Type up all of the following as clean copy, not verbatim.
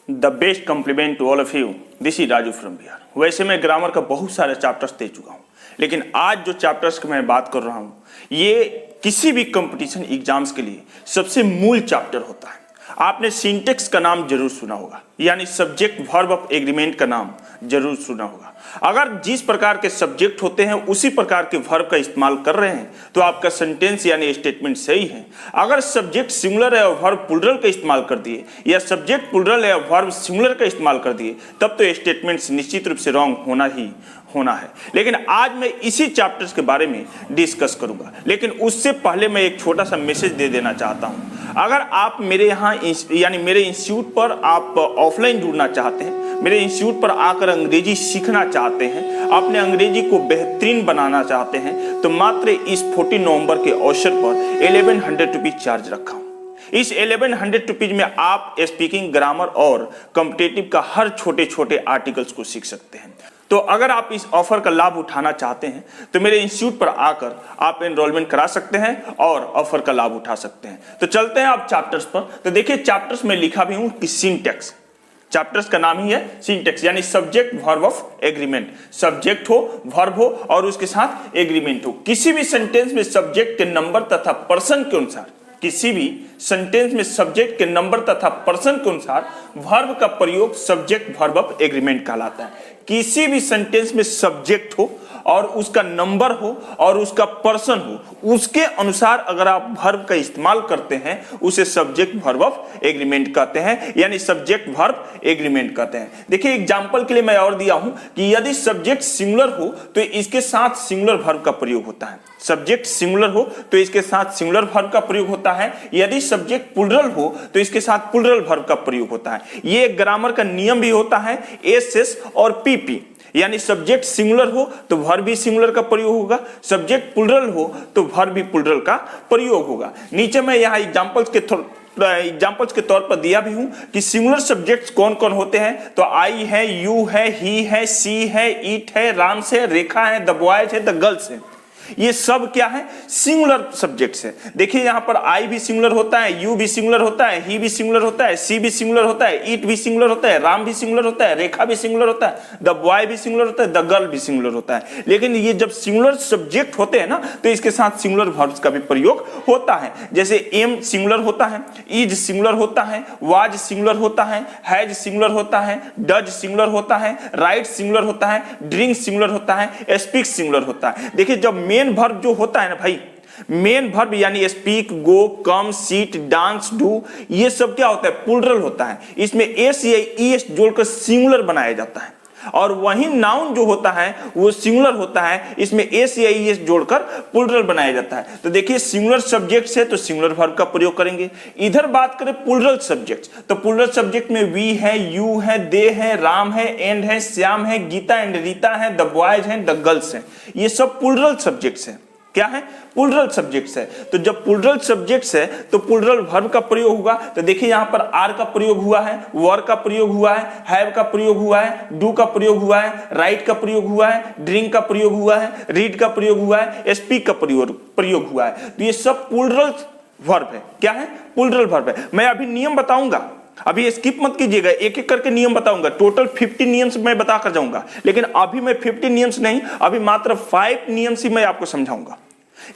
The best compliment to all of you, this is Raju from Bihar. वैसे मैं grammar का बहुत सारे चैप्टर्स दे चुका हूँ, लेकिन आज जो चैप्टर्स की मैं बात कर रहा हूँ ये किसी भी कंपटीशन एग्जाम्स के लिए सबसे मूल चैप्टर होता है। आपने सिंटेक्स का नाम जरूर सुना होगा, यानी सब्जेक्ट वर्ब ऑफ एग्रीमेंट का नाम जरूर सुना होगा। अगर जिस प्रकार के सब्जेक्ट होते हैं उसी प्रकार के वर्ब का इस्तेमाल कर रहे हैं तो आपका सेंटेंस यानी स्टेटमेंट सही है। अगर सब्जेक्ट सिंगुलर है और वर्ब प्लूरल का इस्तेमाल कर दिए या सब्जेक्ट प्लूरल है और वर्ब सिंगुलर का इस्तेमाल कर दिए तब तो स्टेटमेंट्स निश्चित रूप से रॉन्ग होना ही होना है। लेकिन आज मैं इसी चैप्टर्स के बारे में डिस्कस करूंगा, लेकिन उससे पहले मैं एक छोटा सा मैसेज दे देना चाहता हूं। अगर आप मेरे यहाँ यानी मेरे इंस्टीट्यूट पर आप ऑफलाइन जुड़ना चाहते हैं, मेरे इंस्टीट्यूट पर आकर अंग्रेजी सीखना चाहते हैं, अपने अंग्रेजी को बेहतरीन बनाना चाहते हैं, तो मात्र इस 14 नवंबर के अवसर पर 1100 रुपीज चार्ज रखा हूँ। इस 1100 रुपीज में आप स्पीकिंग, ग्रामर और कॉम्पिटिटिव का हर छोटे छोटे आर्टिकल्स को सीख सकते हैं। तो अगर आप इस ऑफर का लाभ उठाना चाहते हैं तो मेरे इंस्टीट्यूट पर आकर आप एनरोलमेंट करा सकते हैं और ऑफर का लाभ उठा सकते हैं। तो चलते हैं आप चैप्टर्स पर। तो देखिए चैप्टर्स में लिखा भी हूं कि सिंटेक्स, चैप्टर्स का नाम ही है सिंटेक्स, यानी subject verb of agreement. Subject हो, वर्ब हो और उसके साथ एग्रीमेंट हो। किसी भी सेंटेंस में सब्जेक्ट के नंबर तथा पर्सन के अनुसार, किसी भी सेंटेंस में सब्जेक्ट के नंबर तथा पर्सन के अनुसार वर्ब का प्रयोग सब्जेक्ट वर्ब ऑफ एग्रीमेंट कहलाता है। किसी भी सेंटेंस में सब्जेक्ट हो और उसका नंबर हो और उसका पर्सन हो, उसके अनुसार अगर आप वर्ब का इस्तेमाल करते हैं उसे सब्जेक्ट वर्ब ऑफ एग्रीमेंट कहते हैं, यानी सब्जेक्ट वर्ब एग्रीमेंट कहते हैं। देखिए एग्जांपल के लिए मैं और दिया हूं कि यदि सब्जेक्ट सिंगुलर हो तो इसके साथ सिंगुलर वर्ब का प्रयोग होता है। सब्जेक्ट सिंगुलर हो तो इसके साथ सिंगुलर वर्ब का प्रयोग होता है। यदि सब्जेक्ट प्लूरल हो तो इसके साथ प्लूरल वर्ब का प्रयोग होता है। ये ग्रामर का नियम भी होता है, एस और पीपी, यानी सब्जेक्ट सिंगुलर हो तो वर्ब भी सिंगुलर का प्रयोग होगा, सब्जेक्ट प्लूरल हो तो वर्ब भी प्लूरल का प्रयोग होगा। नीचे मैं यहाँ एग्जांपल्स के तौर पर दिया भी हूं कि सिंगुलर सब्जेक्ट्स कौन कौन होते हैं। तो आई है, यू है, ही है, सी है, इट है, राम्स है, रेखा है, द बॉयज है, द गर्ल्स है। ये सब क्या है? सिंगुलर सब्जेक्ट्स है। देखिए यहाँ पर आई भी सिंगुलर होता है, यू भी सिंगुलर होता है, ही भी सिंगुलर होता है, सी भी सिंगुलर होता है, इट भी सिंगुलर होता है, राम भी सिंगुलर होता है, रेखा भी सिंगुलर होता है, द बॉय भी सिंगुलर होता है, द गर्ल भी सिंगुलर होता है। लेकिन ये जब सिंगुलर सब्जेक्ट होते हैं ना तो इसके साथ सिंगुलर वर्ब्स का भी प्रयोग होता है। जैसे एम सिंगुलर होता है, इज सिंगुलर होता है, वाज सिंगुलर होता है, हैज सिंगुलर होता है, डज सिंगुलर होता है, राइट सिंगुलर होता है, ड्रिंक सिंगुलर होता है, स्पीक सिंगुलर होता है। देखिए जब मेन वर्ब जो होता है ना भाई, मेन वर्ब यानी speak, go, come, seat, dance, do, ये सब क्या होता है? प्लूरल होता है। इसमें एस या ईएस जोड़कर सिंगुलर बनाया जाता है। और वही नाउन जो होता है वो सिंगुलर होता है, इसमें एस या ईएस जोड़कर प्लूरल बनाया जाता है। तो देखिए सिंगुलर सब्जेक्ट है तो सिंगुलर वर्ब का प्रयोग करेंगे। इधर बात करें प्लूरल सब्जेक्ट, तो प्लूरल सब्जेक्ट में वी है, यू है, दे है, राम है, एंड है, श्याम है, गीता एंड रीता है, द बॉयज हैं, द गर्ल्स हैं। ये सब प्लूरल सब्जेक्ट्स हैं। क्या है? प्लूरल सब्जेक्ट्स है। तो जब प्लूरल सब्जेक्ट्स है तो प्लूरल वर्ब का प्रयोग होगा। तो देखिए यहाँ पर आर का प्रयोग हुआ है, वर का प्रयोग हुआ है, हैव का प्रयोग हुआ है, डू का प्रयोग हुआ है, राइट का प्रयोग हुआ है, ड्रिंक का प्रयोग हुआ है, रीड का प्रयोग हुआ है, स्पीक का प्रयोग हुआ है। तो ये सब प्लूरल वर्ब है। क्या है? प्लूरल वर्ब है। मैं अभी नियम बताऊंगा, अभी स्किप मत कीजिएगा, एक एक करके नियम बताऊंगा। टोटल 50 नियम्स मैं बता कर जाऊंगा, लेकिन अभी मैं 50 नियम्स नहीं, अभी मात्र 5 नियम्स ही मैं आपको समझाऊंगा।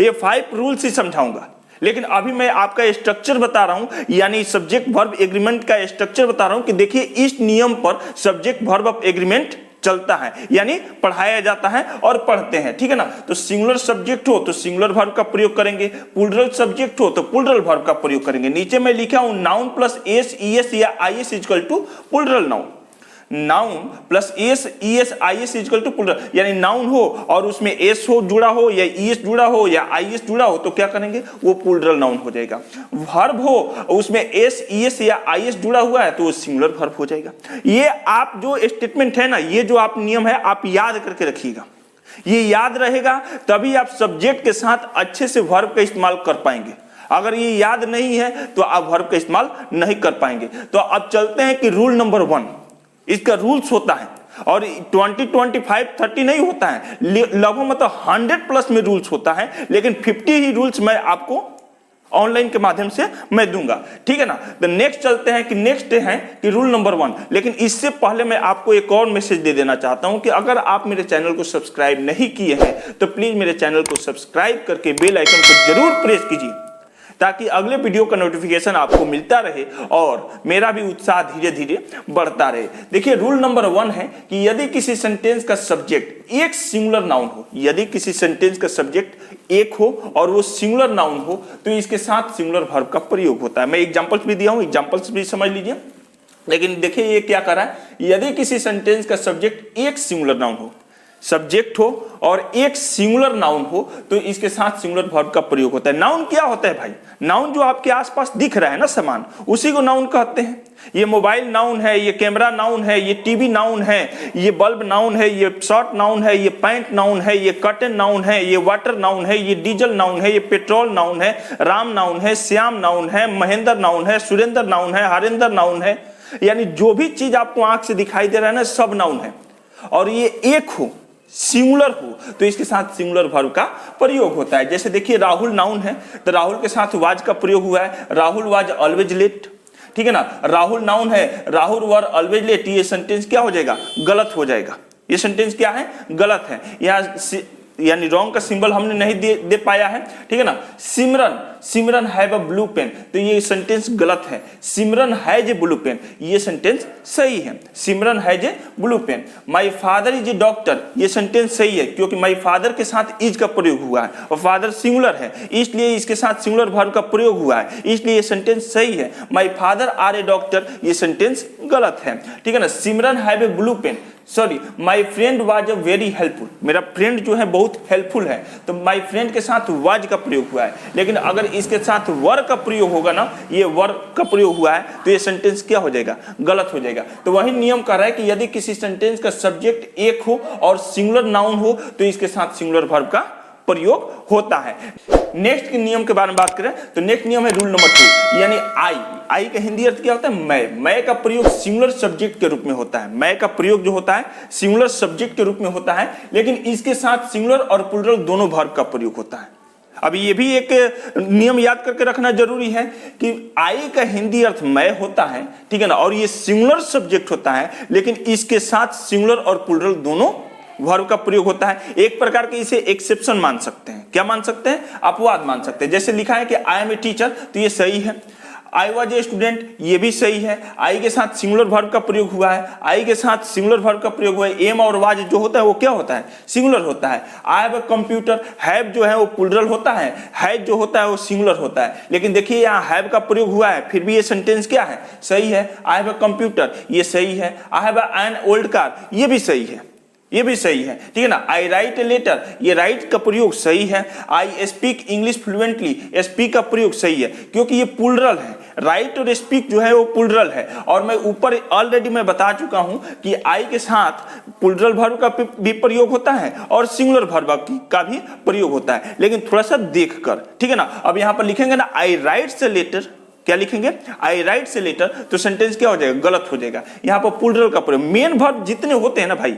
ये 5 रूल्स ही समझाऊंगा, लेकिन अभी मैं आपका स्ट्रक्चर बता रहा हूं, यानी सब्जेक्ट वर्ब एग्रीमेंट का स्ट्रक्चर बता रहा हूं कि देखिए इस नियम पर सब्जेक्ट वर्ब ऑफ एग्रीमेंट चलता है, यानी पढ़ाया जाता है और पढ़ते हैं। ठीक है ना? तो सिंगुलर सब्जेक्ट हो तो सिंगुलर वर्ब का प्रयोग करेंगे, प्लूरल सब्जेक्ट हो तो प्लूरल वर्ब का प्रयोग करेंगे। नीचे मैं लिखा हूं नाउन प्लस एस, ईएस या IES equal to plural noun. Noun plus S, ES, IES equal to plural, यानी नाउन हो और उसमें एस हो जुड़ा हो या ईएस जुड़ा हो या आईएस जुड़ा हो तो क्या करेंगे? वो प्लूरल नाउन हो जाएगा। वर्ब हो उसमें एस, ईएस या आईएस जुड़ा हुआ है तो वो सिंगुलर वर्ब हो जाएगा। ये आप जो स्टेटमेंट है ना, ये जो आप नियम है आप याद करके रखिएगा। ये याद रहेगा तभी आप सब्जेक्ट के साथ अच्छे से वर्ब का इस्तेमाल कर पाएंगे। अगर ये याद नहीं है तो आप वर्ब का इस्तेमाल नहीं कर पाएंगे। तो अब चलते हैं कि रूल नंबर 1, इसका रूल्स होता है और 20, 25, 30 नहीं होता है, लगभग मतलब 100 प्लस में रूल्स होता है, लेकिन 50 ही रूल्स मैं आपको ऑनलाइन के माध्यम से मैं दूंगा, ठीक है ना। तो नेक्स्ट चलते हैं कि नेक्स्ट है कि रूल नंबर 1। लेकिन इससे पहले मैं आपको एक और मैसेज दे देना चाहता हूं कि अगर आप मेरे चैनल को सब्सक्राइब नहीं किए हैं तो प्लीज मेरे चैनल को सब्सक्राइब करके बेल आइकन को जरूर प्रेस कीजिए, ताकि अगले वीडियो का नोटिफिकेशन आपको मिलता रहे और मेरा भी उत्साह धीरे धीरे बढ़ता रहे। देखिए रूल नंबर 1 है कि यदि किसी सेंटेंस का सब्जेक्ट एक सिंगुलर नाउन हो, यदि किसी सेंटेंस का सब्जेक्ट एक हो और वो सिंगुलर नाउन हो तो इसके साथ सिंगुलर वर्ब का प्रयोग होता है। मैं एग्जांपल्स भी दिया हूं, एग्जांपल्स भी समझ लीजिए। लेकिन देखिए ये क्या कर रहा है, यदि किसी सेंटेंस का सब्जेक्ट एक सिंगुलर नाउन हो, सब्जेक्ट हो और एक सिंगुलर नाउन हो तो इसके साथ सिंगुलर वर्ब का प्रयोग होता है। नाउन क्या होता है भाई? नाउन जो आपके आसपास दिख रहा है ना सामान, उसी को नाउन कहते हैं। ये मोबाइल नाउन है, ये कैमरा नाउन है, ये टीवी नाउन है, ये बल्ब नाउन है, ये शर्ट नाउन है, ये पैंट नाउन है, ये कर्टन नाउन है, ये वाटर नाउन है, ये डीजल नाउन है, ये पेट्रोल नाउन है, राम नाउन है, श्याम नाउन है, महेंद्र नाउन है, सुरेंद्र नाउन है, हरेंद्र नाउन है। यानी जो भी चीज आपको आंख से दिखाई दे रहा है ना, सब नाउन है। और ये एक हो, सिंगुलर हो तो इसके साथ सिंगुलर वर्ब का प्रयोग होता है। जैसे देखिए राहुल नाउन है तो राहुल के साथ वाज का प्रयोग हुआ है, राहुल वाज ऑलवेज लेट, ठीक है ना। राहुल नाउन है, राहुल वर ऑलवेज लेट, ये सेंटेंस क्या हो जाएगा? गलत हो जाएगा। ये सेंटेंस क्या है? गलत है। यहाँ यानी रॉन्ग का सिंबल हमने नहीं दे पाया है, ठीक है ना। Simran, Simran have a blue pen, तो ये सेंटेंस गलत है। Simran has a blue pen, ये सेंटेंस सही है। Simran has a blue pen. My father is a doctor, ये सेंटेंस सही है क्योंकि माय फादर के साथ इज का प्रयोग हुआ है और फादर सिंगुलर है, इसलिए इसके साथ सिंगुलर वर्ब का प्रयोग हुआ है, इसलिए ये सेंटेंस सही है। My father are a doctor, ये सेंटेंस गलत है, ठीक है ना। Simran have a blue pen, sorry my friend was a very helpful, मेरा फ्रेंड जो है बहुत हेल्पफुल है, तो माय फ्रेंड के साथ वाज का प्रयोग हुआ है। लेकिन अगर इसके साथ वर का प्रयोग होगा ना, ये वर का प्रयोग हुआ है तो ये सेंटेंस क्या हो जाएगा? गलत हो जाएगा। तो वही नियम कर रहा है कि यदि किसी सेंटेंस का सब्जेक्ट एक हो और सिंगुलर नाउन हो तो इसके साथ सिंगुलर वर्ब का प्रयोग होता है। नेक्स्ट के नियम के बारे में बात करें तो नेक्स्ट नियम है रूल नंबर 2, यानी आई का हिंदी अर्थ क्या होता है? मैं का प्रयोग सिंगुलर सब्जेक्ट के रूप में होता है। मैं का प्रयोग जो होता है सिंगुलर सब्जेक्ट के रूप में होता है, लेकिन इसके साथ सिंगुलर और प्लूरल दोनों वर्ब का प्रयोग होता है। अब ये भी एक नियम याद करके रखना जरूरी है कि आई का हिंदी अर्थ मैं होता है, ठीक है ना, और ये सिंगुलर सब्जेक्ट होता है, लेकिन इसके साथ सिंगुलर और प्लूरल दोनों वर्ब का प्रयोग होता है। एक प्रकार के इसे एक्सेप्शन मान सकते हैं। क्या मान सकते हैं? अपवाद मान सकते हैं। जैसे लिखा है कि आई एम ए टीचर, तो ये सही है। आई वॉज ए स्टूडेंट, ये भी सही है। आई के साथ सिंगुलर वर्ब का प्रयोग हुआ है, आई के साथ सिंगुलर वर्ब का प्रयोग हुआ है। एम और वाज जो होता है वो क्या होता है? सिंगुलर होता है। I have a computer, have जो है वो प्लूरल होता है, हैज जो होता है वो सिंगुलर होता है। लेकिन देखिए यहाँ हैव का प्रयोग हुआ है, फिर भी ये सेंटेंस क्या है? सही है। आई हैव अ कंप्यूटर, ये सही है। I have an old car, ये भी सही है, ये भी सही है, ठीक है ना। आई राइट ए लेटर, ये राइट का प्रयोग सही है। I speak English fluently, speak का प्रयोग सही है क्योंकि ये प्लूरल है। राइट और स्पीक जो है वो प्लूरल है, और मैं ऊपर ऑलरेडी मैं बता चुका हूं कि आई के साथ प्लूरल वर्ब का भी प्रयोग होता है और सिंगुलर वर्ब का भी प्रयोग होता है, लेकिन थोड़ा सा देखकर, ठीक है ना। अब यहां पर लिखेंगे ना आई राइट से लेटर, क्या लिखेंगे? आई राइट से लेटर, तो सेंटेंस क्या हो जाएगा? गलत हो जाएगा। यहां पर प्लूरल का प्रयोग, मेन वर्ब जितने होते हैं ना भाई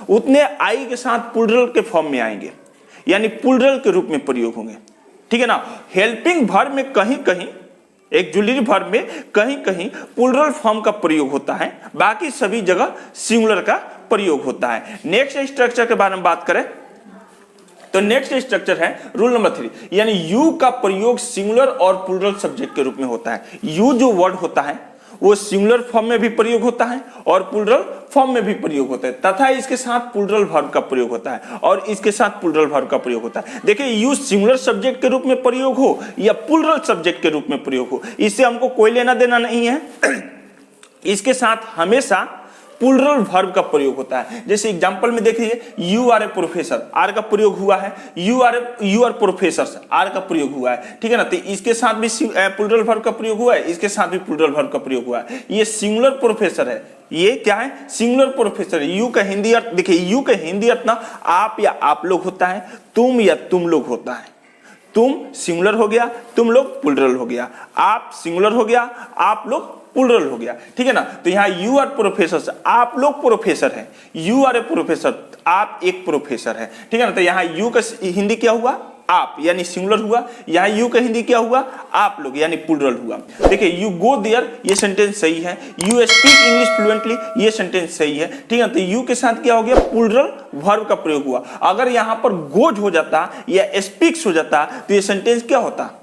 उतने आई के साथ प्लूरल के फॉर्म में आएंगे, यानी प्लूरल के रूप में प्रयोग होंगे, ठीक है ना। हेल्पिंग वर्ब में कहीं कहीं, एक्जुलरी वर्ब में कहीं कहीं प्लूरल फॉर्म का प्रयोग होता है, बाकी सभी जगह सिंगुलर का प्रयोग होता है। नेक्स्ट स्ट्रक्चर के बारे में बात करें तो नेक्स्ट स्ट्रक्चर है रूल नंबर 3, यानी यू का प्रयोग सिंगुलर और प्लूरल सब्जेक्ट के रूप में होता है। यू जो वर्ड होता है वो सिंगुलर फॉर्म में भी प्रयोग होता है और प्लूरल फॉर्म में भी प्रयोग होता है, तथा इसके साथ प्लूरल वर्ब का प्रयोग होता है और इसके साथ प्लूरल वर्ब का प्रयोग होता है। देखिए यू सिंगुलर सब्जेक्ट के रूप में प्रयोग हो या प्लूरल सब्जेक्ट के रूप में प्रयोग हो, इससे हमको कोई लेना देना नहीं है। इसके साथ हमेशा प्लूरल वर्ब का प्रयोग होता है। जैसे एग्जांपल में देखिए you are a professor, are का प्रयोग हुआ है। यू आर प्रोफेसर्स, आर का प्रयोग हुआ है, ठीक है ना। तो इसके साथ भी प्लूरल वर्ब का प्रयोग हुआ है, इसके साथ भी प्लूरल वर्ब का प्रयोग हुआ है। ये सिंगुलर प्रोफेसर है, ये क्या है? Singular professor. यू का हिंदी अर्थ देखिए, यू का हिंदी अर्थ ना आप या आप लोग होता है, तुम या तुम लोग होता है। तुम सिंगुलर हो गया, तुम लोग प्लूरल हो गया। आप सिंगुलर हो गया, आप लोग प्लूरल हो गया, ठीक है ना। तो यहाँ यू आर प्रोफेसर, आप लोग प्रोफेसर हैं। यू आर ए प्रोफेसर, आप एक प्रोफेसर है, ठीक है ना। तो यहाँ यू का हिंदी क्या हुआ? आप यानी सिंगुलर हुआ, यहाँ यू का हिंदी क्या हुआ, आप लोग यानी प्लूरल हुआ। देखिए यू गो देयर ये सेंटेंस सही है, यू स्पीक इंग्लिश फ्लुएंटली ये सेंटेंस सही है, ठीक है। तो यू के साथ क्या हो गया, प्लूरल वर्ब का प्रयोग हुआ। अगर यहाँ पर गोज हो जाता या स्पीक्स हो जाता तो ये सेंटेंस क्या होता,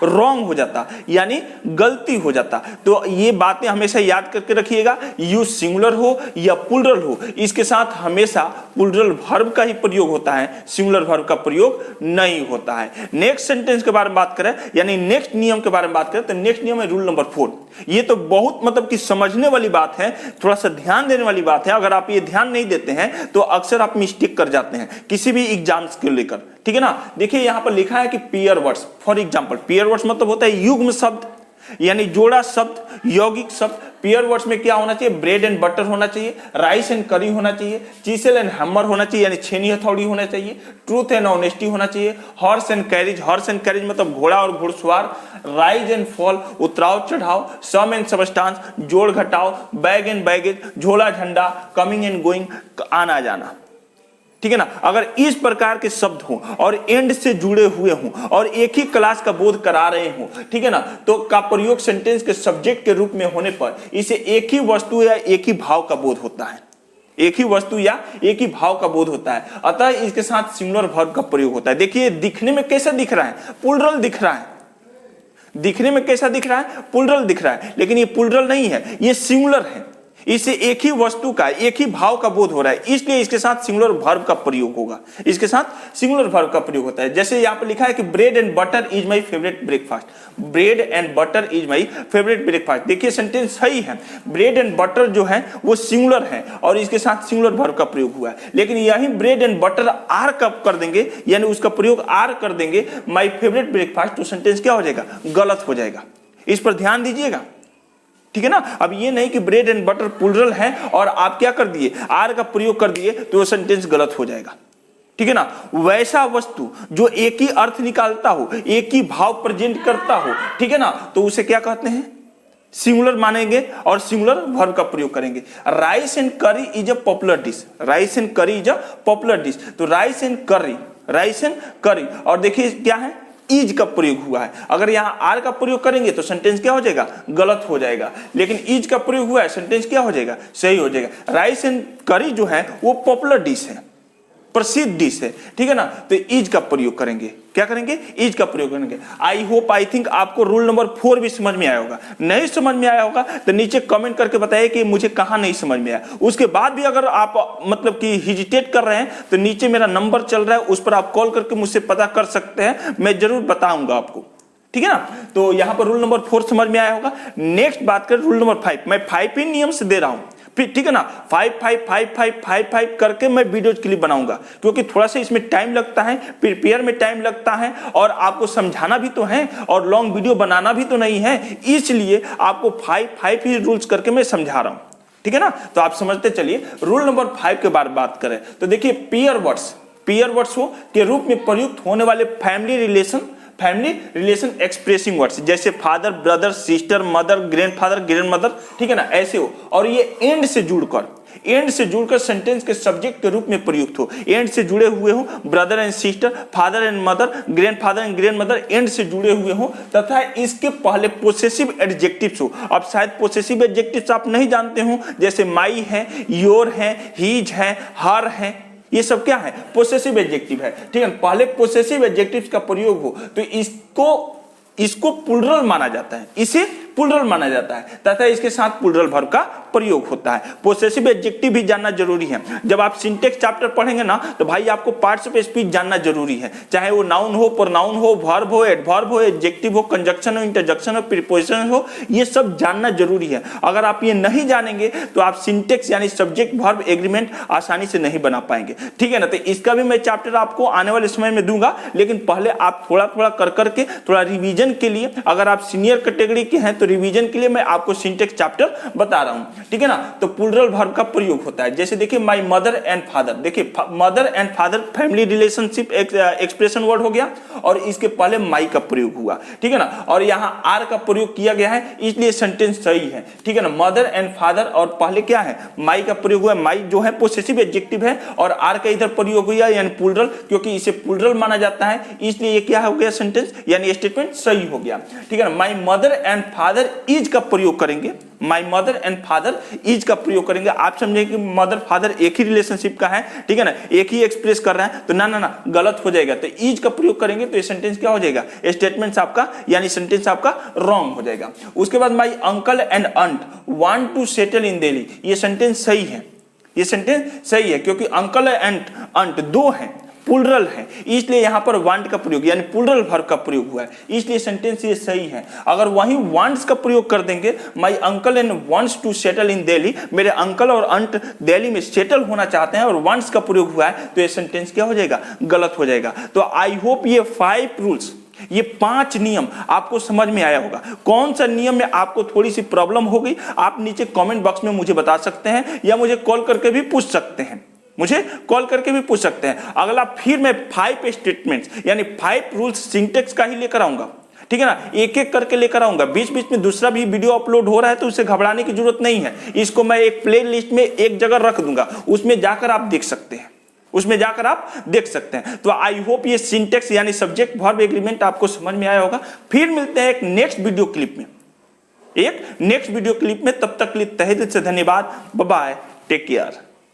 रॉन्ग हो जाता यानी गलती हो जाता। तो ये बातें हमेशा याद करके रखिएगा, यू सिंगुलर हो या प्लूरल हो, इसके साथ हमेशा प्लूरल वर्ब का ही प्रयोग होता है, सिंगुलर वर्ब का प्रयोग नहीं होता है। नेक्स्ट सेंटेंस के बारे में बात करें यानी नेक्स्ट नियम के बारे में बात करें तो नेक्स्ट नियम है रूल नंबर 4। ये तो बहुत मतलब कि समझने वाली बात है, थोड़ा सा ध्यान देने वाली बात है। अगर आप ये ध्यान नहीं देते हैं तो अक्सर आप मिस्टेक कर जाते हैं किसी भी एग्जाम्स को लेकर, ठीक है ना। देखिए यहाँ पर लिखा है कि pair words, for example pair words मतलब होता है युग्म शब्द यानी जोड़ा शब्द, यौगिक शब्द। पेयर वर्ड्स में क्या होना चाहिए, ब्रेड एंड बटर होना चाहिए, राइस एंड करी होना चाहिए, चीसेल एंड हैमर होना चाहिए यानी छेनी हथौड़ी होना चाहिए, ट्रूथ एंड ऑनेस्टी होना चाहिए, horse and carriage, horse and carriage मतलब घोड़ा और घुड़सवार, राइज एंड फॉल उतराव चढ़ाव, सम एंड सबस्टांस जोड़ घटाव, बैग एंड बैगेज, झोला झंडा, कमिंग एंड गोइंग आना जाना, ठीक है ना। अगर इस प्रकार के शब्द हों और एंड से जुड़े हुए हों और एक ही क्लास का बोध करा रहे हों, ठीक है ना, तो का प्रयोग सेंटेंस के सब्जेक्ट के रूप में होने पर इसे एक ही वस्तु या एक ही भाव का बोध होता है, एक ही वस्तु या एक ही भाव का बोध होता है। अतः इसके साथ सिंगुलर वर्ब का प्रयोग होता है। देखिए दिखने में कैसा दिख रहा है, प्लूरल दिख रहा है, दिखने में कैसा दिख रहा है, प्लूरल दिख रहा है, लेकिन ये प्लूरल नहीं है, ये सिंगुलर है। इससे एक ही वस्तु का एक ही भाव का बोध हो रहा है, इसलिए इसके साथ सिंगुलर वर्ब का प्रयोग होगा, इसके साथ सिंगुलर वर्ब का प्रयोग होता है। जैसे यहाँ पर लिखा है कि bread and butter is my favourite breakfast, bread and butter is my favourite breakfast. देखिए सेंटेंस सही है, ब्रेड एंड बटर जो है वो सिंगुलर है और इसके साथ सिंगुलर वर्ब का प्रयोग हुआ है। लेकिन यही ब्रेड एंड बटर आर कब कर देंगे यानी उसका प्रयोग आर कर देंगे माई फेवरेट ब्रेकफास्ट, तो सेंटेंस क्या हो जाएगा, गलत हो जाएगा। इस पर ध्यान दीजिएगा, ठीक है ना। अब ये नहीं कि ब्रेड एंड बटर प्लूरल है और आप क्या कर दिए, आर का प्रयोग कर दिए तो वो सेंटेंस गलत हो जाएगा, ठीक है ना। वैसा वस्तु जो एक ही अर्थ निकालता हो, एक ही भाव प्रेजेंट करता हो, ठीक है ना, तो उसे क्या कहते हैं, सिंगुलर मानेंगे और सिंगुलर वर्ब का प्रयोग करेंगे। राइस एंड करी is a popular dish, rice and करी इज अ पॉपुलर डिश, तो राइस एंड करी, राइस एंड करी, और देखिए क्या है, इज का प्रयोग हुआ है। अगर यहाँ आर का प्रयोग करेंगे तो सेंटेंस क्या हो जाएगा, गलत हो जाएगा, लेकिन इज का प्रयोग हुआ है, सेंटेंस क्या हो जाएगा, सही हो जाएगा। राइस एंड करी जो है वो पॉपुलर डिश है, प्रसिद्ध डिश है, ठीक है ना, तो इज का प्रयोग करेंगे, क्या करेंगे, इज का प्रयोग करेंगे। आई होप आई थिंक आपको रूल नंबर 4 भी समझ में आया होगा। नहीं समझ में आया होगा तो नीचे कमेंट करके बताइए कि मुझे कहां नहीं समझ में आया। उसके बाद भी अगर आप मतलब कि हिजिटेट कर रहे हैं तो नीचे मेरा नंबर चल रहा है, उस पर आप कॉल करके मुझसे पता कर सकते हैं, मैं जरूर बताऊंगा आपको, ठीक है ना। तो यहां पर रूल नंबर 4 समझ में आया होगा। नेक्स्ट बात करें रूल नंबर 5, मैं 5 ही नियम से दे रहा हूं फिर, ठीक है ना। 5 करके मैं वीडियो क्लिप बनाऊंगा, क्योंकि थोड़ा सा इसमें टाइम लगता है, प्रिपेयर में टाइम लगता है और आपको समझाना भी तो है और लॉन्ग वीडियो बनाना भी तो नहीं है, इसलिए आपको 5 ही रूल्स करके मैं समझा रहा हूं, ठीक है ना। तो आप समझते चलिए। रूल नंबर 5 के बारे में बात करें तो देखिए पेयर वर्ड्स के रूप में प्रयुक्त होने वाले फैमिली रिलेशन एक्सप्रेसिंग वर्ड्स, जैसे father, brother, sister, mother, grandfather, grandmother, ठीक है ना, ऐसे हो। और ये एंड से जुड़कर सेंटेंस के सब्जेक्ट के रूप में प्रयुक्त हो, एंड से जुड़े हुए हो, brother and sister, father and mother, grandfather and grandmother and से जुड़े हुए हो, तथा इसके पहले पोसेसिव एडजेक्टिव्स हो। अब शायद पोसेसिव एडजेक्टिव्स आप नहीं जानते हो, जैसे माई है, योर है, हीज है, हर है, ये सब क्या है, पोसेसिव एडजेक्टिव है, ठीक है। पहले पोसेसिव एडजेक्टिव्स का प्रयोग हो तो इसको प्लूरल माना जाता है, इसे प्लूरल माना जाता है, तथा इसके साथ प्लूरल वर्ब का प्रयोग होता है। पोसेसिव एडजेक्टिव भी जानना जरूरी है। जब आप सिंटेक्स चैप्टर पढ़ेंगे ना तो भाई आपको पार्ट्स ऑफ स्पीच जानना जरूरी है, चाहे वो नाउन हो, प्रोनाउन हो, वर्ब हो, एडवर्ब हो, एडजेक्टिव हो, कंजक्शन हो, इंटरजेक्शन हो, प्रीपोजिशन हो, ये सब जानना जरूरी है। अगर आप ये नहीं जानेंगे तो आप सिंटेक्स यानी सब्जेक्ट वर्ब एग्रीमेंट आसानी से नहीं बना पाएंगे, ठीक है ना। तो इसका भी मैं चैप्टर आपको आने वाले समय में दूंगा, लेकिन पहले आप थोड़ा थोड़ा कर करके थोड़ा रिवीजन के लिए, अगर आप सीनियर कैटेगरी के हैं तो रिवीजन के लिए मैं आपको सिंटेक्स चैप्टर बता रहा हूं, ठीक है ना। तो प्लूरल वर्ब का प्रयोग होता है, जैसे देखिए माय मदर एंड फादर, देखिए mother and father family relationship expression word हो गया और इसके पहले माई का प्रयोग हुआ, ठीक है ना। और यहाँ आर का प्रयोग किया गया है, इसलिए सेंटेंस सही है, ठीक है ना। मदर एंड फादर और पहले क्या है, माई का प्रयोग हुआ। माई जो है पोसेसिव एडजेक्टिव है और आर का इधर प्रयोग हुआ यानी प्लूरल, क्योंकि इसे प्लूरल माना जाता है, इसलिए ये क्या हो गया, सेंटेंस यानी स्टेटमेंट सही हो गया, ठीक है ना। My mother and father is का प्रयोग करेंगे, my mother and father is का प्रयोग करेंगे। आप समझेंगे कि मदर फादर एक ही रिलेशनशिप का है, ठीक है ना, एक ही एक्सप्रेस कर रहा है, तो ना ना ना गलत हो जाएगा। तो इज का प्रयोग करेंगे तो ये सेंटेंस क्या हो जाएगा, स्टेटमेंट आपका यानी सेंटेंस आपका रॉन्ग हो जाएगा। उसके बाद my uncle and aunt want to settle in Delhi, ये सेंटेंस सही है, ये सेंटेंस सही है, क्योंकि अंकल एंड अंट दो हैं, प्लूरल है, इसलिए यहां पर वांट का प्रयोग यानी प्लूरल वर्ब का प्रयोग हुआ है, इसलिए सेंटेंस ये सही है। अगर वहीं वांट्स का प्रयोग कर देंगे, my uncle and wants to settle in Delhi, मेरे अंकल और अंट दिल्ली में सेटल होना चाहते हैं, और वांट्स का प्रयोग हुआ है, तो ये सेंटेंस क्या हो जाएगा, गलत हो जाएगा। तो आई होप ये 5 रूल्स, ये 5 नियम आपको समझ में आया होगा। कौन सा नियम में आपको थोड़ी सी प्रॉब्लम हो गई, आप नीचे कमेंट बॉक्स में मुझे बता सकते हैं, या मुझे कॉल करके भी पूछ सकते हैं, मुझे कॉल करके भी पूछ सकते हैं। अगला फिर मैं 5 स्टेटमेंट्स यानी 5 रूल्स सिंटेक्स का ही लेकर आऊंगा, ठीक है ना, एक एक करके लेकर आऊंगा। बीच बीच में दूसरा भी वीडियो अपलोड हो रहा है, तो उसे घबराने की जरूरत नहीं है, इसको मैं एक प्ले लिस्ट में एक जगह रख दूंगा, उसमें जाकर आप देख सकते हैं, उसमें जाकर आप देख सकते हैं। तो आई होप ये सिंटेक्स यानी सब्जेक्ट वर्ब एग्रीमेंट आपको समझ में आया होगा। फिर मिलते हैं एक नेक्स्ट वीडियो क्लिप में, एक नेक्स्ट वीडियो क्लिप में, तब तक के लिए तहे दिल से धन्यवाद, बाय बाय, टेक केयर।